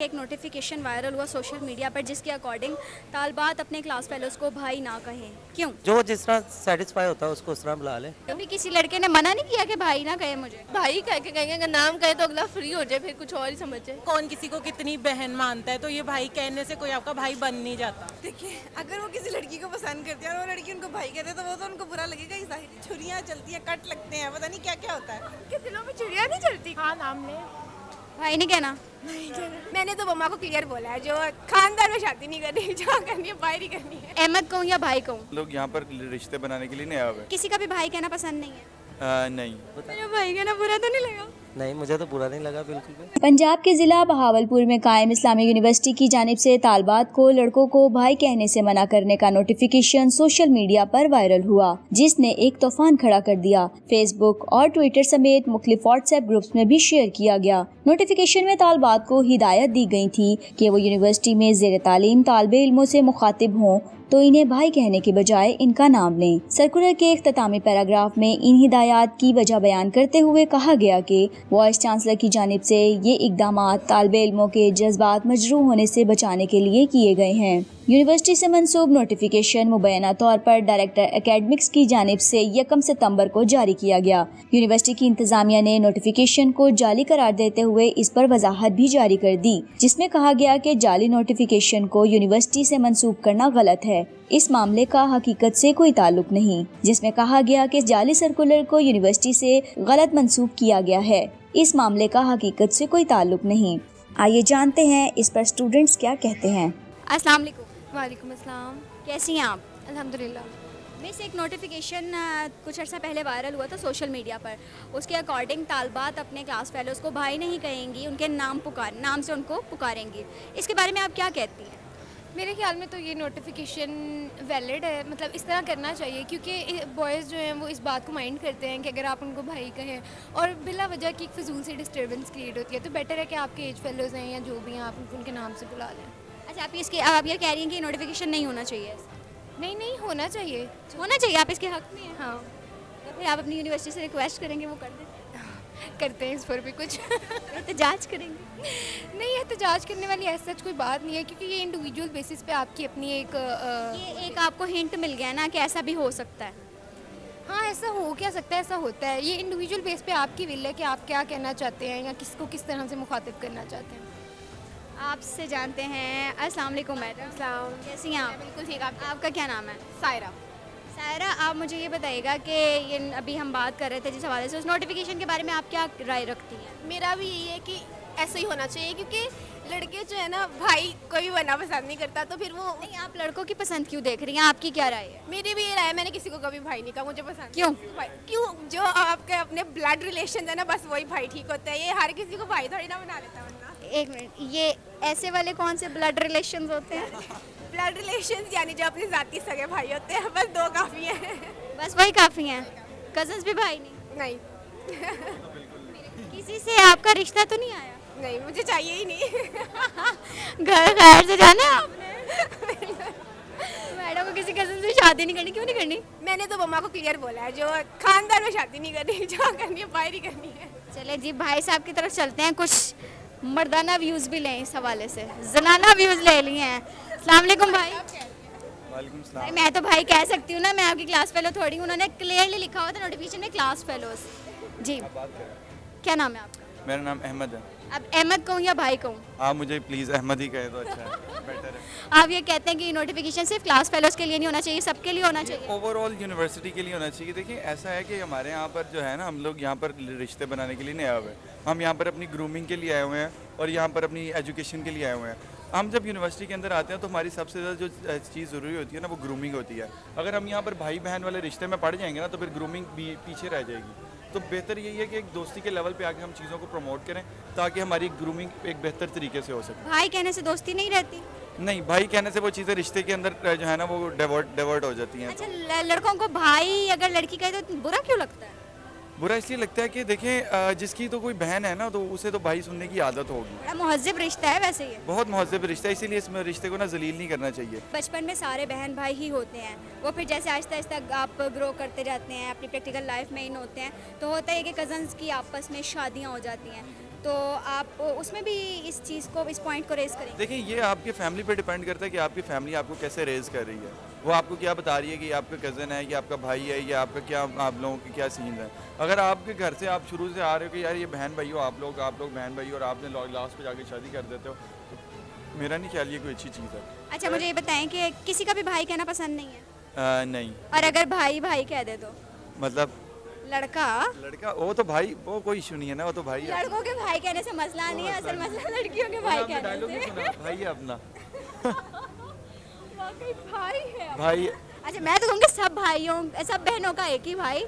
एक notification viral हुआ social media पर जिसके अकॉर्डिंग तालबात अपने क्लास फेलोज को भाई ना कहें, क्यों? जो जिस तरह सेटिस्फाई होता है उसको उस तरह बुला ले। कभी किसी लड़के ने मना नहीं किया कि भाई ना कहे मुझे? भाई कह के कहेंगे, अगर नाम कहे तो अगला फ्री हो जाए, फिर कुछ और ही समझे। कौन किसी को कितनी बहन मानता है, तो ये भाई कहने से कोई आपका भाई बन नहीं जाता। देखिए, अगर वो किसी लड़की को पसंद करते हैं और वो लड़की उनको भाई कहते हैं तो वो तो उनको बुरा लगेगा ही। जाहिर छुरियाँ चलती हैं, कट लगते हैं, पता नहीं क्या क्या होता है। के दिलों में चुड़िया नहीं चलती। हाँ, नाम ले। भाई नहीं कहना। मैंने तो मम्मा को क्लियर बोला है, जो खानदान में शादी नहीं करनी, जहाँ करनी है बाहर ही करनी है। अहमद कहूँ या भाई कहूँ? लोग यहाँ पर रिश्ते बनाने के लिए नहीं आए हुए। किसी का भी भाई कहना पसंद नहीं है? नहीं। मेरा भाई कहना बुरा तो नहीं लगा? नहीं, मुझे तो बुरा नहीं लगा बिल्कुल भी। पंजाब के जिला बहावलपुर में कायम इस्लामिक यूनिवर्सिटी की जानिब से तालबात को लड़कों को भाई कहने से मना करने का नोटिफिकेशन सोशल मीडिया पर वायरल हुआ, जिसने एक तूफान खड़ा कर दिया। फेसबुक और ट्विटर समेत मुख्तलिफ व्हाट्सएप ग्रुप्स में भी शेयर किया गया। नोटिफिकेशन में तालबात को हिदायत दी गई थी कि वो यूनिवर्सिटी में ज़ेर तालीम तालिबे इल्मों से मुखातिब हों तो इन्हें भाई कहने के बजाय इनका नाम लें। सर्कुलर के इख्तितामी पैराग्राफ में इन हिदायत की वजह बयान करते हुए कहा गया कि वाइस चांसलर की जानिब से ये इकदामात तालिबे इल्मों के जज्बात मजरूह होने से बचाने के लिए किए गए हैं। यूनिवर्सिटी से मंसूब नोटिफिकेशन मुबैना तौर पर डायरेक्टर एकेडमिक्स की जानिब से 1 सितंबर को जारी किया गया। यूनिवर्सिटी की इंतजामिया ने नोटिफिकेशन को जाली करार देते हुए इस पर वजाहत भी जारी कर दी, जिसमें कहा गया कि जाली नोटिफिकेशन को यूनिवर्सिटी से मंसूब करना गलत है। इस मामले का हकीकत से कोई ताल्लुक नहीं, जिसमें कहा गया कि जाली सर्कुलर को यूनिवर्सिटी से गलत मंसूब किया गया है। इस मामले का हकीकत से कोई ताल्लुक नहीं। आइए जानते हैं इस पर स्टूडेंट्स क्या कहते हैं। अस्सलाम वालेकुम। वालेकुम अस्सलाम। कैसी हैं आप? अल्हम्दुलिल्लाह। वैसे एक नोटिफिकेशन कुछ अर्सा पहले वायरल हुआ था सोशल मीडिया पर। उसके अकॉर्डिंग तालबात अपने क्लास फेलोज को भाई नहीं कहेंगी, उनके नाम से उनको पुकारेंगी। इसके बारे में आप क्या कहती हैं? मेरे ख्याल में तो ये नोटिफिकेशन वैलिड है, मतलब इस तरह करना चाहिए, क्योंकि बॉयज़ जो हैं वो इस बात को माइंड करते हैं कि अगर आप उनको भाई कहें और बिला वजह की फिजूल से डिस्टर्बेंस क्रिएट होती है, तो बेटर है कि आपके एज फेलोज हैं या जो भी हैं आप उनके नाम से बुला लें। अच्छा, आप ये कह रही हैं कि नोटिफिकेशन नहीं होना चाहिए? नहीं होना चाहिए। होना चाहिए, आप इसके हक में हैं। हाँ, तो फिर आप अपनी यूनिवर्सिटी से रिक्वेस्ट करेंगे वो कर दें? करते हैं इस पर भी कुछ। एहतजाज करेंगे? नहीं, एहतजाज करने वाली ऐसा कोई बात नहीं है, क्योंकि ये इंडिविजुअल बेसिस पे आपकी अपनी एक ये एक आपको हिंट मिल गया ना कि ऐसा भी हो सकता है। हाँ, ऐसा हो क्या सकता है, ऐसा होता है। ये इंडिविजुअल बेस पे आपकी विल है कि आप क्या कहना चाहते हैं या किसको किस तरह से मुखातिब करना चाहते हैं। आपसे जानते हैं। अस्सलाम वालेकुम मैडम। सलाम। कैसी हैं आप? बिल्कुल ठीक। आपका क्या नाम है? सायरा। सायरा, आप मुझे ये बताइएगा कि ये अभी हम बात कर रहे थे जिस हवाले से, उस नोटिफिकेशन के बारे में आप क्या राय रखती हैं? मेरा भी यही है कि ऐसा ही होना चाहिए, क्योंकि लड़के जो है ना, भाई कोई बनना पसंद नहीं करता, तो फिर वो नहीं, आप लड़कों की पसंद क्यों देख रही हैं? आपकी क्या राय है? मेरी भी ये राय है। मैंने किसी को कभी भाई नहीं कहा, मुझे पसंद क्यों? क्यों? जो आपके अपने ब्लड रिलेशन है ना, बस वही भाई ठीक होता है। ये हर किसी को भाई थोड़ी ना बना लेता वरना। एक मिनट, ये ऐसे वाले कौन से ब्लड रिलेशंस होते हैं? ब्लड रिलेशन यानी जो अपने जाति सगे भाई होते हैं, बस 2 काफ़ी हैं। बस वही काफ़ी हैं? कजन्स भी भाई नहीं? नहीं किसी से आपका रिश्ता तो नहीं आया? नहीं, मुझे चाहिए ही नहीं। घर खैर से जाना है आपने? मैडम को किसी कजन से शादी नहीं करनी, क्यों नहीं करनी? मैंने तो मम्मा को क्लियर बोला है, जो खानदान में शादी नहीं करनी, जहाँ करनी है बाहर ही करनी है। चले जी, भाई साहब की तरफ चलते हैं। कुछ मर्दाना व्यूज़ भी लें इस हवाले से, जनाना व्यूज़ ले लिए हैं। अस्सलाम वालेकुम भाई। वालेकुम सलाम। भाई मैं तो भाई कह सकती हूँ ना, मैं आपकी क्लास फेलो थोड़ी हूँ। उन्होंने क्लियरली लिखा हुआ था नोटिफिकेशन में क्लास फेलोज। जी, क्या नाम है आपका? मेरा नाम अहमद है। अब अहमद कहूँ या भाई कहूँ? आप मुझे प्लीज़ अहमद ही कहे तो अच्छा है, बेटर है। आप ये कहते हैं कि नोटिफिकेशन सिर्फ क्लास फेलोज के लिए नहीं होना चाहिए, सबके लिए होना चाहिए? ओवरऑल यूनिवर्सिटी के लिए होना चाहिए। देखिए, ऐसा है कि हमारे यहाँ पर जो है ना, हम लोग यहाँ पर रिश्ते बनाने के लिए नहीं आए हुए। हम यहाँ पर अपनी ग्रूमिंग के लिए आए हुए हैं और यहाँ पर अपनी एजुकेशन के लिए आए हुए हैं। हम जब यूनिवर्सिटी के अंदर आते हैं तो हमारी सबसे ज़्यादा जो चीज़ ज़रूरी होती है ना, वो ग्रूमिंग होती है। अगर हम यहाँ पर भाई बहन वाले रिश्ते में पड़ जाएंगे ना, तो फिर ग्रूमिंग भी पीछे रह जाएगी। तो बेहतर यही है कि एक दोस्ती के लेवल पे आके हम चीज़ों को प्रमोट करें, ताकि हमारी ग्रूमिंग एक बेहतर तरीके से हो सके। भाई कहने से दोस्ती नहीं रहती? नहीं, भाई कहने से वो चीज़ें रिश्ते के अंदर जो है ना, वो डाइवर्ट हो जाती हैं। अच्छा, लड़कों को भाई अगर लड़की कहे तो बुरा क्यों लगता है? बुरा इसलिए लगता है कि देखें, जिसकी तो कोई बहन है ना, तो उसे तो भाई सुनने की आदत होगी। बड़ा महज़िब रिश्ता है वैसे ये। बहुत महज़ब रिश्ता है, इसीलिए इस रिश्ते को ना जलील नहीं करना चाहिए। बचपन में सारे बहन भाई ही होते हैं, वो फिर जैसे आहिस्ता आहिस्ता आप ग्रो करते जाते हैं, अपनी प्रैक्टिकल लाइफ में इन होते हैं, तो होता है कि कज़न्स की आपस में शादियाँ हो जाती हैं। तो आप उसमें भी इस चीज़ को, इस पॉइंट को रेज करेंगे? देखिए ये आपके फैमिली पे डिपेंड करता है कि आपकी फैमिली आपको कैसे रेज कर रही है। वो आपको क्या बता रही है कि आपका कज़न है, या आपका भाई है, या आपका क्या, आप लोगों की क्या सीन है। अगर आपके घर से आप शुरू से आ रहे हो कि यार ये बहन भाई हो, आप लोग बहन भाई हो, और आपने लास्ट पे जाके शादी कर देते हो, तो मेरा नहीं ख्याल ये कोई अच्छी चीज़ है। अच्छा, मुझे ये बताएं कि किसी का भी भाई कहना पसंद नहीं है? नहीं, और अगर भाई भाई कह दे तो? मतलब लड़का वो तो भाई, वो कोई इशू नहीं है ना, वो तो भाई है। लड़कों के भाई कहने से मसला नहीं है, असल मसला लड़कियों के भाई कहने डायलॉग से। सुना, भाई है अपना वाकई भाई है। भाई। अच्छा, मैं तो कहूँगी सब भाइयों, सब बहनों का एक ही भाई,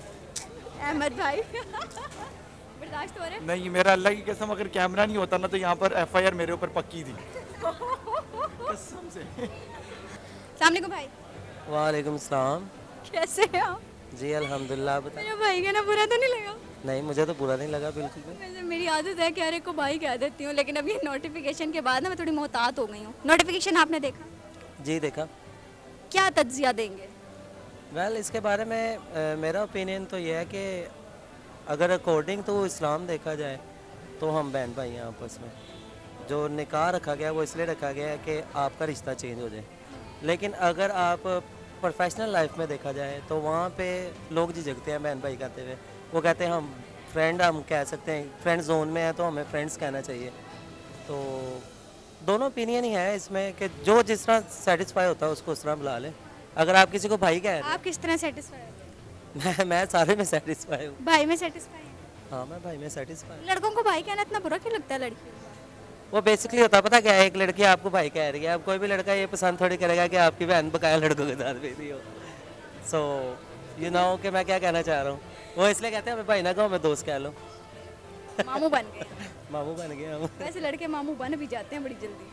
अहमद भाई। बर्दाश्त हो रहा है? नहीं, मेरा अल्लाह की कसम, अगर कैमरा नहीं होता ना तो यहाँ पर FIR मेरे ऊपर पक्की थी कसम से। अस्सलाम वालेकुम भाई। वालेकुम सलाम। कैसे हैं आप? जी अल्हम्दुलिल्लाह। आप बताएं। मेरा भाई कहना बुरा तो नहीं लगा? नहीं, मुझे तो बुरा नहीं लगा बिल्कुल भी। वैसे मेरी आदत है कि अरे को भाई कह देती हूँ, लेकिन अब ये नोटिफिकेशन के बाद ना मैं थोड़ी मोहतात हो गई हूँ। नोटिफिकेशन आपने देखा? जी देखा। क्या तज्जिया देंगे? वेल इसके बारे में मेरा ओपिनियन तो ये है कि अगर अकॉर्डिंग टू इस्लाम देखा जाए तो हम बहन भाई हैं आपस में। जो निकाह रखा गया वो इसलिए रखा गया है कि आपका रिश्ता चेंज हो जाए। लेकिन अगर आप प्रोफेशनल लाइफ में देखा जाए तो वहाँ पे लोग झिझकते हैं बहन भाई कहते हुए। वो कहते हैं हम फ्रेंड, हम कह सकते हैं फ्रेंड जोन में है तो हमें फ्रेंड्स कहना चाहिए। तो दोनों ओपिनियन ही है इसमें कि जो जिस तरह सेटिस्फाई होता है उसको उस तरह बुला ले। अगर आप किसी को भाई कह रहे आप किस तरह सेटिस्फाई हो? हैं मैं सारे में सेटिस्फाई हूँ। भाई में सेटिस्फाई है? हाँ, मैं भाई में सेटिस्फाई हूँ। लड़कों को भाई कहना इतना बुरा क्यों लगता है लड़कियों को? वो बेसिकली होता पता क्या है, एक लड़की आपको भाई कह रही है, अब कोई भी लड़का ये पसंद थोड़ी करेगा कि आपकी बहन बकाया लड़कों के साथ भेजी हो। सो यू नो कि मैं क्या कहना चाह रहा हूँ। वो इसलिए कहते हैं हमें भाई ना कहो, हमें दोस्त कह लो। मामू बन गए। मामू बन गए हम। वैसे लड़के मामू बन भी जाते हैं बड़ी जल्दी,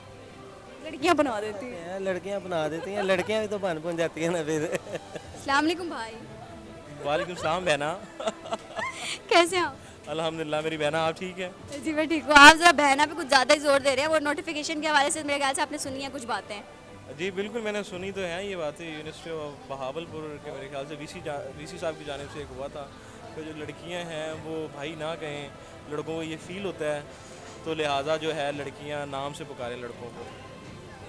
लड़कियां बना देती हैं। लड़कियां बना देती हैं, लड़कियां भी तो बन जाती हैं ना फिर। अस्सलाम वालेकुम भाई। वालेकुम सलाम बहना। कैसे हैं आप? अल्हम्दुलिल्लाह मेरी बहना, आप ठीक है? जी मैं ठीक हूँ। आप जरा बहना पे कुछ ज़्यादा ही जोर दे रहे हैं। वो नोटिफिकेशन के हवाले से मेरे ख्याल से आपने सुनी है कुछ बातें? जी बिल्कुल, मैंने सुनी तो है ये बातें। यूनिवर्सिटी ऑफ बहावलपुर के मेरे ख्याल से वीसी साहब की जानिब से एक हुआ था कि जो लड़कियां हैं वो भाई ना कहें, लड़कों को ये फील होता है, तो लिहाजा जो है लड़कियां नाम से पुकारें लड़कों को।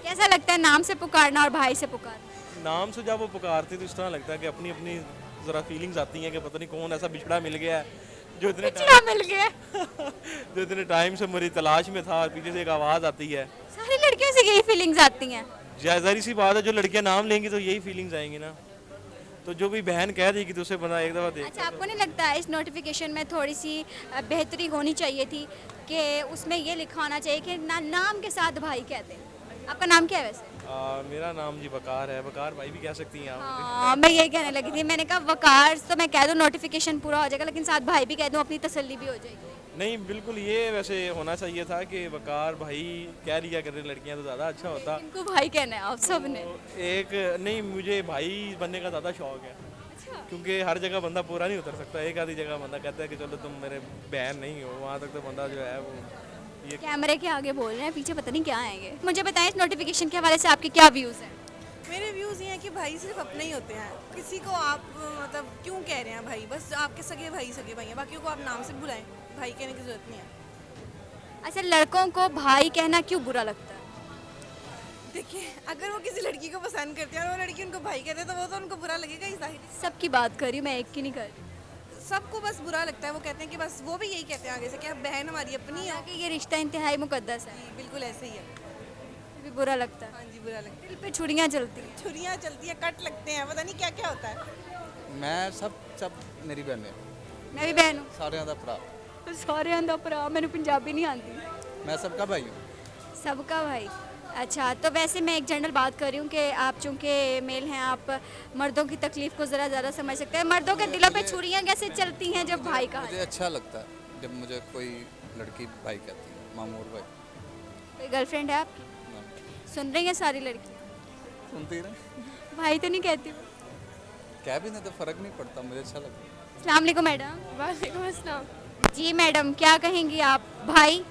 कैसा लगता है नाम से पुकारना और भाई से पुकारना? नाम से जब वो पुकारते तो इस तरह लगता है कि अपनी अपनी ज़रा फीलिंग्स आती हैं कि पता नहीं कौन ऐसा बिछड़ा मिल गया है जो इतने बिछड़ा मिल गया। जो इतने टाइम से मेरी तलाश में था, और पीछे से एक आवाज़ आती है। सारी लड़कियों से यही फीलिंग्स आती हैं। जाहिर सी बात है, जो लड़कियां नाम लेंगी तो यही फीलिंग्स आएंगी ना। तो जो कोई बहन कह देगी तो उसे बंदा एक दफ़ा देख। अच्छा, आपको नहीं लगता इस नोटिफिकेशन में थोड़ी सी बेहतरी होनी चाहिए थी कि उसमें ये लिखा होना चाहिए कि ना नाम के साथ भाई कहते हैं? आपका नाम क्या है वैसे? मेरा नाम जी वकार है। वकार भाई भी कह सकती हैं आप। हाँ, मैं यही कहने लगी थी। मैंने कहा वकार तो मैं कह दूँ नोटिफिकेशन पूरा हो जाएगा, लेकिन साथ भाई भी कह दूँ अपनी तसल्ली भी हो जाएगी। नहीं बिल्कुल, ये वैसे होना चाहिए था कि वकार भाई कह लिया करें लड़कियां तो ज़्यादा अच्छा होता। इनको भाई कहना है आप सब ने? एक नहीं, मुझे भाई बनने का ज़्यादा शौक है, क्योंकि हर जगह बंदा पूरा नहीं उतर सकता। एक आधी जगह बंदा कहता है कि चलो तुम मेरे बहन नहीं हो, वहाँ तक तो बंदा जो है वो ये। कैमरे के आगे बोल रहे हैं, पीछे पता नहीं क्या आएंगे। मुझे बताएं इस नोटिफिकेशन के हवाले से आपके क्या व्यूज़ हैं? मेरे व्यूज़ ये हैं कि भाई सिर्फ अपने ही होते हैं। किसी को आप मतलब क्यों कह रहे हैं भाई? बस आपके सगे भाई हैं, बाकियों को आप नाम से बुलाएं, भाई कहने की ज़रूरत नहीं है। अच्छा, लड़कों को भाई कहना क्यों बुरा लगता है? देखिए, अगर वो किसी लड़की को पसंद करते हैं और वो लड़की उनको भाई कहते हैं तो वो तो उनको बुरा लगेगा ही, जाहिर है। सबकी बात कर रही हूँ मैं, एक की नहीं कर रही। सबको बस बुरा लगता है। वो कहते हैं कि बस वो भी यही कहते हैं आगे से कि आप बहन हमारी अपनी है। कि ये रिश्ता इंतहाई मुकद्दस है, जी, बिल्कुल ऐसे ही है। फिर भी बुरा लगता है। हाँ जी, बुरा लगता दिल पे छुरियाँ चलती हैं। है। छुरियाँ चलती हैं, कट लगते हैं, पता नहीं क्या क्या होता है। मैं सब मेरी बहन है, मैं भी बहन हूँ। सारे दा भरा। सारे आंदा भरा, मैंने पंजाबी नहीं आती। मैं सबका भाई हूँ। सबका भाई। अच्छा, तो वैसे मैं एक जनरल बात कर रही हूँ कि आप चूँकि मेल हैं, आप मर्दों की तकलीफ़ को ज़रा ज़्यादा समझ सकते हैं। मर्दों के दिलों पे छुरियाँ कैसे चलती हैं जब भाई का? मुझे अच्छा लगता है जब मुझे कोई लड़की भाई कहती है, मामूर भाई। कोई गर्लफ्रेंड है आपकी? ना, सुन रही हैं सारी लड़की? सुनती रहे, भाई तो नहीं कहती वो? कह भी नहीं तो फ़र्क नहीं पड़ता, मुझे अच्छा लगता है। अस्सलाम वालेकुम मैडम। वालेकुम अस्सलाम। जी मैडम, क्या कहेंगी आप? भाई?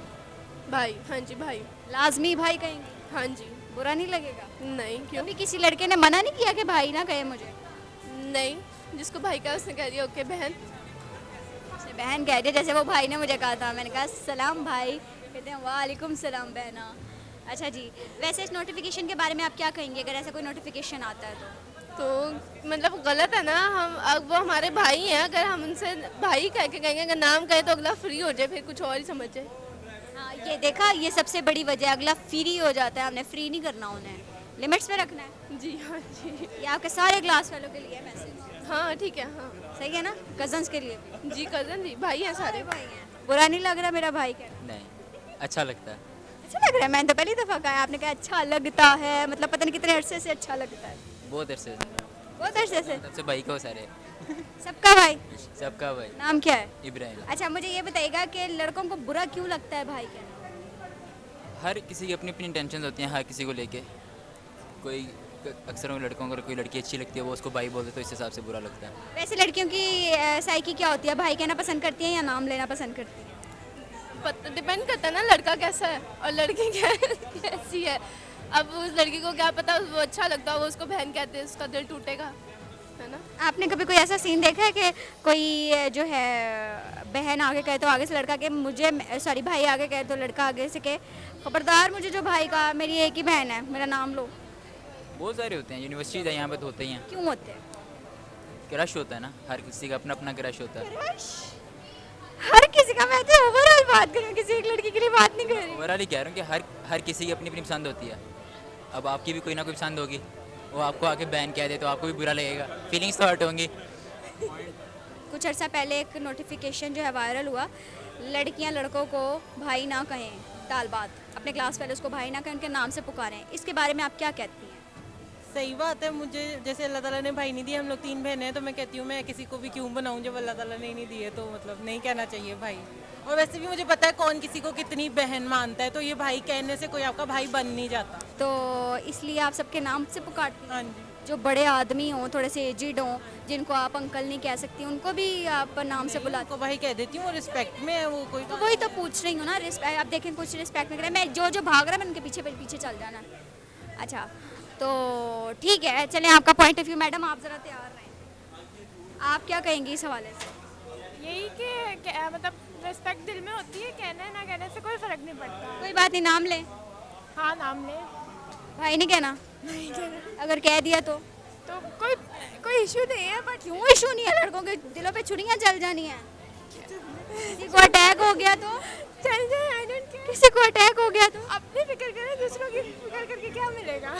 भाई, हाँ जी भाई। लाजमी भाई कहेंगी? हाँ जी। बुरा नहीं लगेगा? नहीं, क्यों? कभी किसी लड़के ने मना नहीं किया कि भाई ना कहे मुझे? नहीं, जिसको भाई का उसने कह दिया ओके बहन। उसने बहन कह रही है, जैसे वो भाई ने मुझे कहा था, मैंने कहा सलाम भाई, कहते हैं वालेकुम सलाम बहना। अच्छा जी, वैसे इस नोटिफिकेशन के बारे में आप क्या कहेंगे, अगर ऐसा कोई नोटिफिकेशन आता है तो मतलब गलत है ना, हम अब वो हमारे भाई हैं, अगर हम उनसे भाई कह के कहेंगे, अगर नाम कहे तो अगला फ्री हो जाए, फिर कुछ और ही समझ जाए। हाँ, ये देखा, ये सबसे बड़ी वजह है, अगला फ्री हो जाता है, हमने फ्री नहीं करना, उन्हें लिमिट्स में रखना है। जी हाँ जी। ये आपके सारे क्लास वालों के लिए मैसेज हाँ ठीक है। हाँ सही है ना, कजन्स के लिए भी? जी, कज़न भी भाई हैं सारे। भाई हैं, बुरा नहीं लग रहा मेरा भाई कहना? नहीं, अच्छा लगता है। अच्छा लग रहा है, मैंने तो पहली दफ़ा कहा है, आपने कहा अच्छा लगता है, मतलब पता नहीं कितने अरसे से अच्छा लगता है। बहुत अरसे से, बहुत अरसे से। सबसे भाई को सारे, सबका भाई? सबका भाई। नाम क्या है? इब्राहिम। अच्छा, मुझे ये बताइएगा कि लड़कों को बुरा क्यों लगता है भाई कहना? हर किसी की अपनी अपनी इंटेंशन होती हैं, हर किसी को लेके। कोई अक्सर लड़कों को कोई लड़की अच्छी लगती है, वो उसको भाई बोलते तो इस हिसाब से बुरा लगता है। वैसे लड़कियों की साइकी क्या होती है, भाई कहना पसंद करती हैं या नाम लेना पसंद करती हैं? डिपेंड करता है ना लड़का कैसा है और लड़की कैसी है। अब उस लड़की को क्या पता वो अच्छा लगता है, वो उसको बहन कहते हैं, उसका दिल टूटेगा, है ना। आपने कभी कोई ऐसा सीन देखा है कि कोई जो है बहन आगे कहे तो आगे से लड़का के मुझे, सॉरी भाई आगे कहे तो लड़का आगे से कहे खबरदार मुझे जो भाई का, मेरी एक ही बहन है, मेरा नाम लो? बहुत सारे होते हैं, यूनिवर्सिटीज है यहाँ पे तो होते ही हैं। क्यों होते हैं? क्रश होता है ना, हर किसी का अपना अपना क्रश होता है। हर किसी का, मैं तो ओवरऑल बात कर रही हूँ, किसी एक लड़की के लिए बात नहीं कर रही। ओवरऑल ही कह रहा हूँ कि हर किसी की अपनी अपनी पसंद होती है। अब आपकी भी कोई ना कोई पसंद होगी, वो आपको आके बैन कह दे तो आपको भी बुरा लगेगा, फीलिंग्स तो हर्ट होंगी। कुछ अर्सा पहले एक नोटिफिकेशन जो है वायरल हुआ, लड़कियां लड़कों को भाई ना कहें, ताल बात, अपने क्लास फेलोज को भाई ना कहें, उनके नाम से पुकारें, इसके बारे में आप क्या कहती हैं? सही बात है। मुझे जैसे अल्लाह ताला ने भाई नहीं दिए, हम लोग 3 बहनें हैं, तो मैं कहती हूँ मैं किसी को भी क्यों बनाऊँ जब अल्लाह ताला ने ही नहीं दिए, तो मतलब नहीं कहना चाहिए भाई। और वैसे भी मुझे पता है कौन किसी को कितनी बहन मानता है, तो ये भाई कहने से कोई आपका भाई बन नहीं जाता। तो इसलिए आप सबके नाम से पुकारती हैं? हाँ जी। जो बड़े आदमी हों, थोड़े से एजिड हों, जिनको आप अंकल नहीं कह सकती, उनको भी आप नाम से बुलाते को भाई कह देती हूँ, और रिस्पेक्ट में है वो कोई। तो वही तो पूछ रही हूँ ना, रिस्पेक्ट, आप देखें कुछ रिस्पेक्ट में करें, मैं जो जो भाग रहा है मैं उनके पीछे पीछे चल जाना। अच्छा, तो ठीक है, चलें, आपका पॉइंट ऑफ व्यू। मैडम आप ज़रा तैयार रहें, आप क्या कहेंगी इस हवाले से? यही कि मतलब रिस्पेक्ट दिल में होती है, कहने ना कहने से कोई फ़र्क नहीं पड़ता। कोई बात नहीं, नाम लें। हाँ नाम ले। भाई नहीं कहना? नहीं कहना। अगर कह दिया तो कोई इशू नहीं है, बट क्यों इशू नहीं है? लड़कों के दिलों पे छुरियां चल जानी हैं। किसी को अटैक हो गया तो चल जाए, आई डोंट केयर। किसी को अटैक हो गया तो अपनी फिक्र करें, दूसरों की फिक्र करके क्या मिलेगा।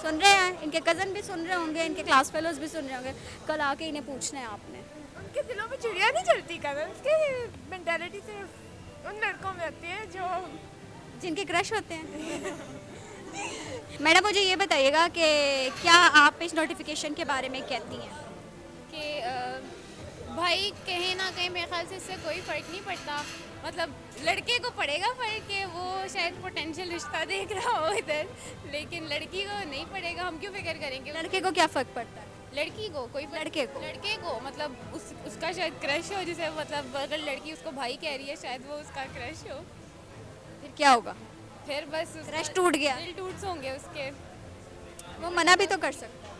सुन रहे हैं, इनके कज़न भी सुन रहे होंगे, इनके क्लास फेलोज भी सुन रहे होंगे, कल आके इन्हें पूछना है आपने। उनके दिलों में चुड़िया नहीं चलती, कदम उसकी मेंटालिटी सिर्फ उन लड़कों में होती है जो जिनके क्रश होते हैं। मैडम मुझे ये बताइएगा कि क्या आप इस नोटिफिकेशन के बारे में कहती हैं? कि भाई कहीं ना कहीं मेरे ख्याल से इससे कोई फ़र्क नहीं पड़ता, मतलब लड़के को पड़ेगा फ़र्क कि वो शायद पोटेंशियल रिश्ता देख रहा हो इधर, लेकिन लड़की को नहीं पड़ेगा। हम क्यों फिक्र करेंगे? लड़के को क्या फ़र्क पड़ता है? लड़की को कोई लड़के को मतलब उसका शायद क्रश हो, जिसे मतलब अगर लड़की उसको भाई कह रही है, शायद वो उसका क्रश हो, फिर क्या होगा? फिर बस क्रश टूट गया, दिल टूट होंगे उसके। वो मना भी तो कर सकता है।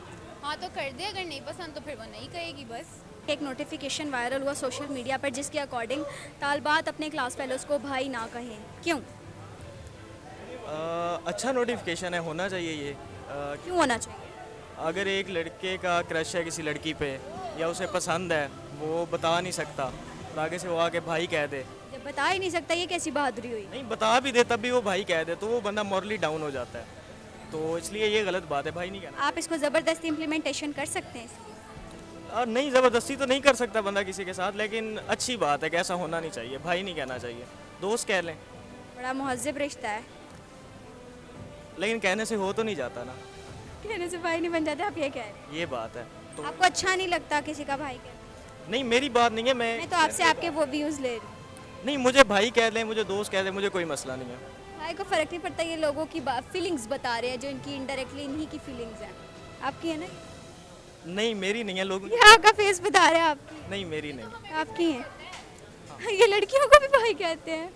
हाँ तो कर दे, अगर नहीं पसंद तो फिर वो नहीं कहेगी बस। एक नोटिफिकेशन वायरल हुआ सोशल मीडिया पर, जिसके अकॉर्डिंग तालबात अपने क्लास फेलोज को भाई ना कहें, क्यों? अच्छा नोटिफिकेशन है, होना चाहिए ये। क्यों होना चाहिए? अगर एक लड़के का क्रश है किसी लड़की पे या उसे पसंद है, वो बता नहीं सकता, और आगे से वो आके भाई कह दे। जब बता ही नहीं सकता, ये कैसी बहादुरी हुई? नहीं, बता भी दे तब भी वो भाई कह दे, तो वो बंदा मॉरली डाउन हो जाता है, तो इसलिए ये गलत बात है, भाई नहीं कहना। आप इसको ज़बरदस्ती इम्प्लीमेंटेशन कर सकते हैं इसकी? नहीं, ज़बरदस्ती तो नहीं कर सकता बंदा किसी के साथ, लेकिन अच्छी बात है कि ऐसा होना नहीं चाहिए, भाई नहीं कहना चाहिए, दोस्त कह लें। बड़ा मुहज़्ज़ब रिश्ता है, लेकिन कहने से हो तो नहीं जाता ना। कहने से भाई नहीं बन जाते, आप ये कह रहे हैं? ये बात है तो आपको अच्छा नहीं लगता किसी का भाई कहना? नहीं, मेरी बात नहीं है, मैं तो आपसे आपके वो व्यूज़ ले रही हूँ। नहीं, मुझे भाई कह दें, मुझे दोस्त कह दें, मुझे कोई मसला नहीं है। भाई को फ़र्क नहीं पड़ता, ये लोगों की फीलिंग्स बता रहे हैं, जो इनकी इनडायरेक्टली इन्हीं की फीलिंग्स हैं। आपकी है ना? नहीं, मेरी नहीं है, लोग। ये आपका फेस बता रहे हैं आपकी। नहीं, मेरी नहीं। आपकी है। ये लड़कियों को भी भाई कहते हैं,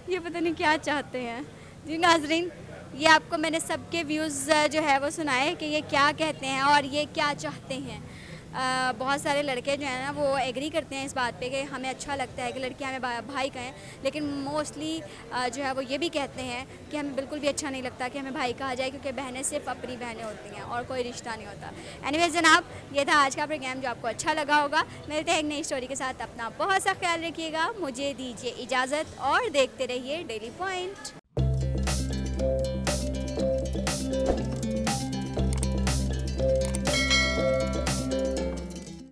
ये पता नहीं क्या चाहते हैं। जी नाजरीन, ये आपको मैंने सबके व्यूज़ जो है वो सुनाए कि ये क्या कहते हैं और ये क्या चाहते हैं। बहुत सारे लड़के जो हैं ना वो एग्री करते हैं इस बात पे कि हमें अच्छा लगता है कि लड़कियां हमें भाई कहें, लेकिन मोस्टली जो है वो ये भी कहते हैं कि हमें बिल्कुल भी अच्छा नहीं लगता कि हमें भाई कहा जाए, क्योंकि बहनें सिर्फ अपनी बहनें होती हैं और कोई रिश्ता नहीं होता। एनीवेज जनाब, ये था आज का प्रोग्राम जो आपको अच्छा लगा होगा। मिलते हैं एक नई स्टोरी के साथ, अपना बहुत सा ख्याल रखिएगा, मुझे दीजिए इजाज़त और देखते रहिए डेली पॉइंट।